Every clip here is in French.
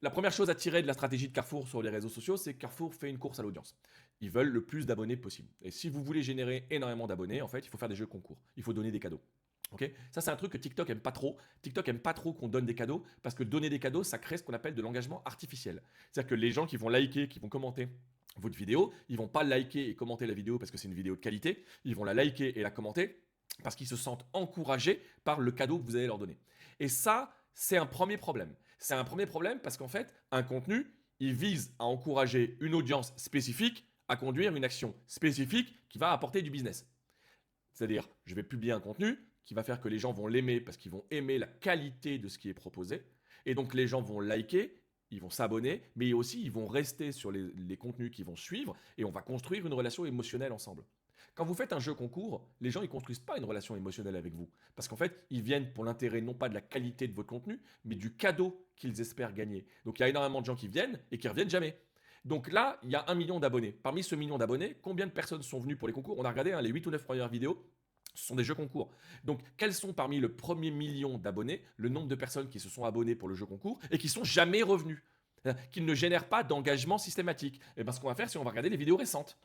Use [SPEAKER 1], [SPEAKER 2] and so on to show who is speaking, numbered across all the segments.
[SPEAKER 1] La première chose à tirer de la stratégie de Carrefour sur les réseaux sociaux, c'est que Carrefour fait une course à l'audience. Ils veulent le plus d'abonnés possible. Et si vous voulez générer énormément d'abonnés, en fait, il faut faire des jeux concours. Il faut donner des cadeaux. Ok, ça, c'est un truc que TikTok aime pas trop. TikTok aime pas trop qu'on donne des cadeaux parce que donner des cadeaux, ça crée ce qu'on appelle de l'engagement artificiel. C'est-à-dire que les gens qui vont liker, qui vont commenter votre vidéo, ils vont pas liker et commenter la vidéo parce que c'est une vidéo de qualité. Ils vont la liker et la commenter parce qu'ils se sentent encouragés par le cadeau que vous allez leur donner. Et ça, c'est un premier problème. C'est un premier problème parce qu'en fait, un contenu, il vise à encourager une audience spécifique à conduire une action spécifique qui va apporter du business. C'est-à-dire, je vais publier un contenu qui va faire que les gens vont l'aimer parce qu'ils vont aimer la qualité de ce qui est proposé. Et donc, les gens vont liker, ils vont s'abonner, mais aussi ils vont rester sur les contenus qui vont suivre et on va construire une relation émotionnelle ensemble. Quand vous faites un jeu concours, les gens ne construisent pas une relation émotionnelle avec vous. Parce qu'en fait, ils viennent pour l'intérêt non pas de la qualité de votre contenu, mais du cadeau qu'ils espèrent gagner. Donc il y a énormément de gens qui viennent et qui reviennent jamais. Donc là, il y a 1 million d'abonnés. Parmi ce million d'abonnés, combien de personnes sont venues pour les concours? On a regardé les 8 ou 9 premières vidéos. Ce sont des jeux concours. Donc, quels sont parmi le premier million d'abonnés le nombre de personnes qui se sont abonnées pour le jeu concours et qui sont jamais revenus, qui ne génèrent pas d'engagement systématique? Et bien, ce qu'on va faire, c'est qu'on va regarder les vidéos récentes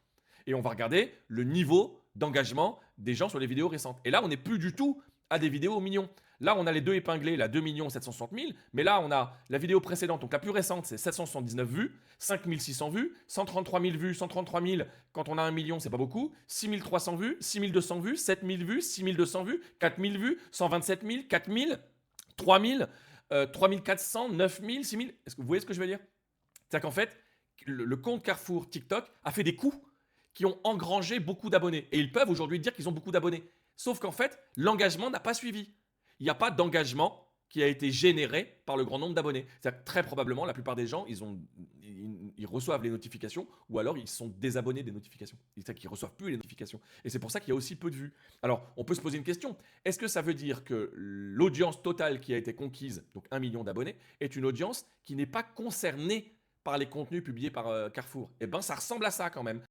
[SPEAKER 1] et on va regarder le niveau d'engagement des gens sur les vidéos récentes. Et là, on n'est plus du tout à des vidéos au million. Là, on a les deux épinglés, là, 2 760 000. Mais là, on a la vidéo précédente, donc la plus récente, c'est 779 vues, 5 600 vues, 133 000 vues, 133 000, quand on a 1 million, c'est pas beaucoup, 6 300 vues, 6 200 vues, 7 000 vues, 6 200 vues, 4 000 vues, 127 000, 4 000, 3 000, 3 400, 9 000, 6 000. Est-ce que vous voyez ce que je veux dire? C'est-à-dire qu'en fait, le compte Carrefour TikTok a fait des coups qui ont engrangé beaucoup d'abonnés. Et ils peuvent aujourd'hui dire qu'ils ont beaucoup d'abonnés. Sauf qu'en fait, l'engagement n'a pas suivi. Il n'y a pas d'engagement qui a été généré par le grand nombre d'abonnés. C'est-à-dire que très probablement, la plupart des gens, ils reçoivent les notifications ou alors ils sont désabonnés des notifications. C'est-à-dire qu'ils ne reçoivent plus les notifications. Et c'est pour ça qu'il y a aussi peu de vues. Alors, on peut se poser une question. Est-ce que ça veut dire que l'audience totale qui a été conquise, donc 1 million d'abonnés, est une audience qui n'est pas concernée par les contenus publiés par Carrefour? Eh bien, ça ressemble à ça quand même.